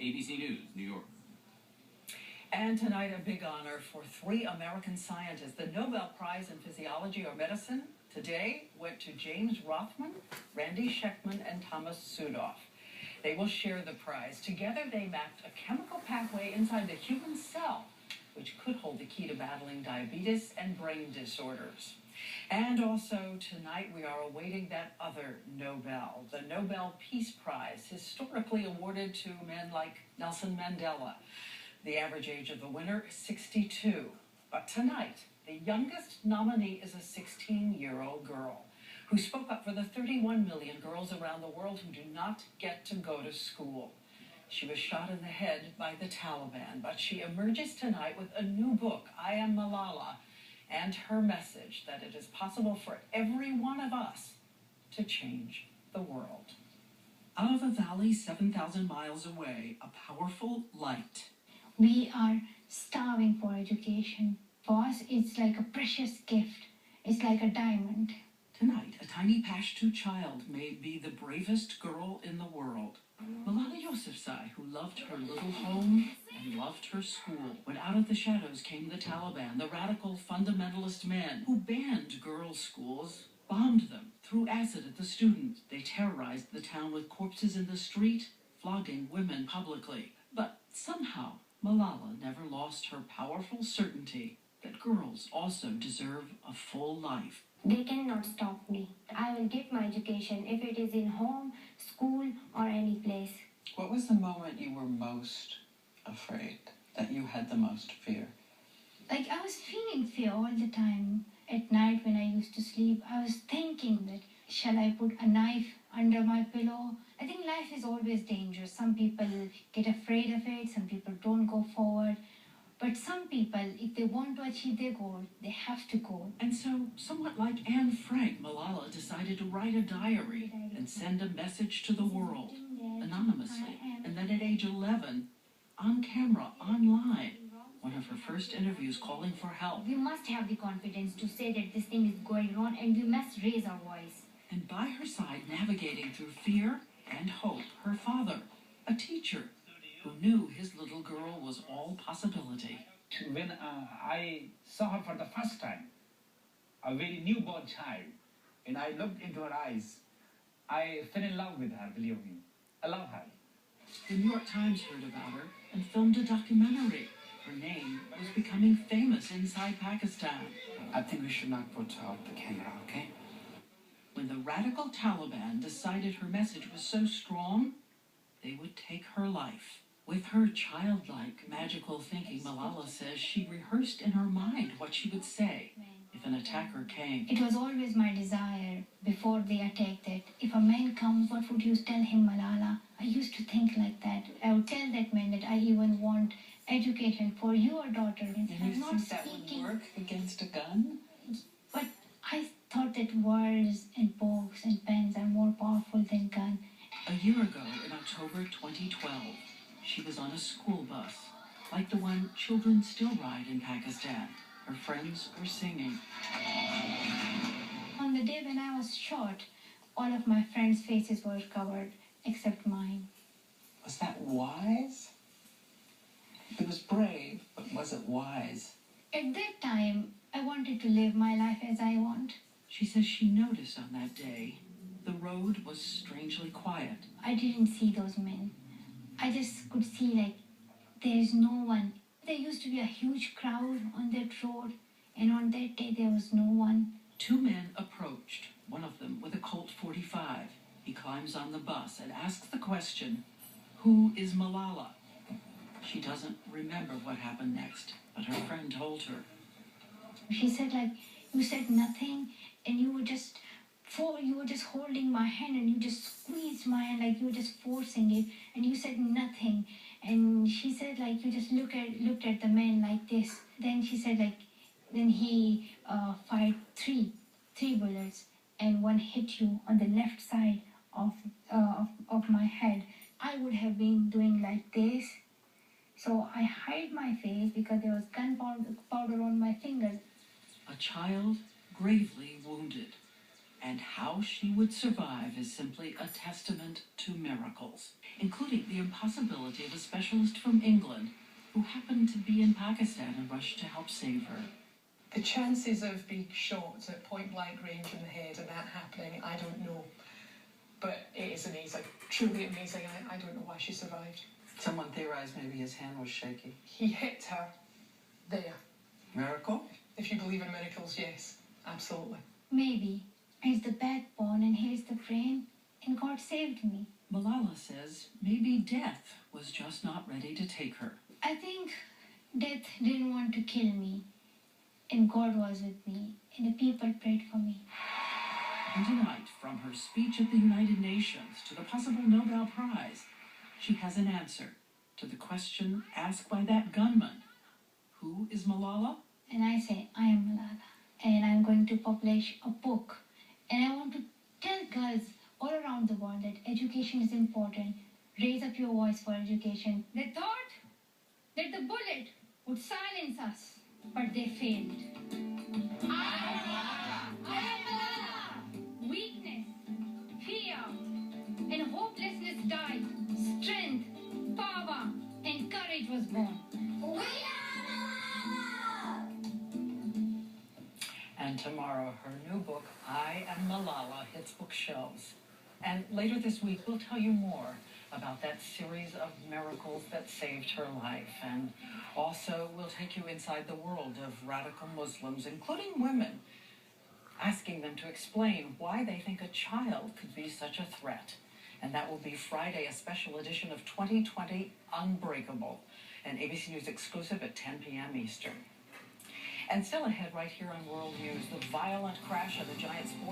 ABC News, New York. And tonight, a big honor for 3 American scientists. The Nobel Prize in Physiology or Medicine today went to James Rothman, Randy Schekman, and Thomas Sudoff. They will share the prize. Together, they mapped a chemical pathway inside the human cell, which could hold the key to battling diabetes and brain disorders. And also tonight, we are awaiting that other Nobel, the Nobel Peace Prize, historically awarded to men like Nelson Mandela. The average age of the winner is 62. But tonight, the youngest nominee is a 16-year-old girl who spoke up for the 31 million girls around the world who do not get to go to school. She was shot in the head by the Taliban, but she emerges tonight with a new book, I Am Malala, and her message that it is possible for every one of us to change the world. Out of a valley 7,000 miles away, a powerful light. We are starving for education. For us, it's like a precious gift. It's like a diamond. Tonight, a tiny Pashto child may be the bravest girl in the world. Malala Yousafzai, who loved her little home and loved her school. When out of the shadows came the Taliban, the radical fundamentalist men who banned girls' schools, bombed them, threw acid at the students. They terrorized the town with corpses in the street, flogging women publicly. But somehow, Malala never lost her powerful certainty that girls also deserve a full life. They cannot stop me. I will get my education if it is in home, school, or any place. What was the moment you were most afraid, that you had the most fear? Like, I was feeling fear all the time. At night when I used to sleep, I was thinking that, shall I put a knife under my pillow? I think life is always dangerous. Some people get afraid of it, some people don't go forward. But some people, if they want to achieve their goal, they have to go. And so, somewhat like Anne Frank, Malala decided to write a diary and send a message to the world, anonymously. And then at age 11, on camera, online, one of her first interviews calling for help. We must have the confidence to say that this thing is going wrong, and we must raise our voice. And by her side, navigating through fear and hope, her father, a teacher, who knew his little girl was all possibility. When I saw her for the first time, a very newborn child, and I looked into her eyes, I fell in love with her, believe me. I love her. The New York Times heard about her and filmed a documentary. Her name was becoming famous inside Pakistan. I think we should not put out the camera, okay? When the radical Taliban decided her message was so strong, they would take her life. With her childlike, magical thinking, Malala says she rehearsed in her mind what she would say if an attacker came. It was always my desire, before they attacked, that if a man comes, what would you tell him, Malala? I used to think like that. I would tell that man that I even want education for your daughter. And you think that would work against a gun? But I thought that words and books and pens are more powerful than gun. A year ago, in October 2012, she was on a school bus, like the one children still ride in Pakistan. Her friends were singing. On the day when I was shot, all of my friends' faces were covered, except mine. Was that wise? It was brave, but was it wise? At that time, I wanted to live my life as I want. She says she noticed on that day the road was strangely quiet. I didn't see those men. I just could see, like, there's no one. There used to be a huge crowd on that road, and on that day there was no one. 2 men approached, one of them with a Colt 45. He climbs on the bus and asks the question, who is Malala? She doesn't remember what happened next, but her friend told her. She said, like, you said nothing, and you were just holding my hand, and you just squeezed my hand, like you were just forcing it, and you said nothing. And she said, like, you just looked at the man like this. Then she said, like, then he fired three bullets, and one hit you on the left side of my head. I would have been doing like this. So I hide my face because there was gunpowder on my fingers. A child gravely wounded. And how she would survive is simply a testament to miracles, including the impossibility of a specialist from England who happened to be in Pakistan and rushed to help save her. The chances of being shot at point blank range in the head and that happening, I don't know. But it is amazing, truly amazing. I don't know why she survived. Someone theorized maybe his hand was shaky. He hit her there. Miracle? If you believe in miracles, yes, absolutely. Maybe. He's the backbone and he's the brain, and God saved me. Malala says maybe death was just not ready to take her. I think death didn't want to kill me, and God was with me, and the people prayed for me. And tonight, from her speech at the United Nations to the possible Nobel Prize, she has an answer to the question asked by that gunman. Who is Malala? And I say, I am Malala, and I'm going to publish a book. And I want to tell girls all around the world that education is important. Raise up your voice for education. They thought that the bullet would silence us, but they failed. I am Malala. Weakness, fear, and hopelessness died. Strength, power, and courage was born. We are Malala! And tomorrow, her new book, I Am Malala, hits bookshelves. And later this week, we'll tell you more about that series of miracles that saved her life. And also, we'll take you inside the world of radical Muslims, including women, asking them to explain why they think a child could be such a threat. And that will be Friday, a special edition of 2020 Unbreakable, an ABC News exclusive at 10 p.m. Eastern. And still ahead right here on World News, the violent crash of the giant sports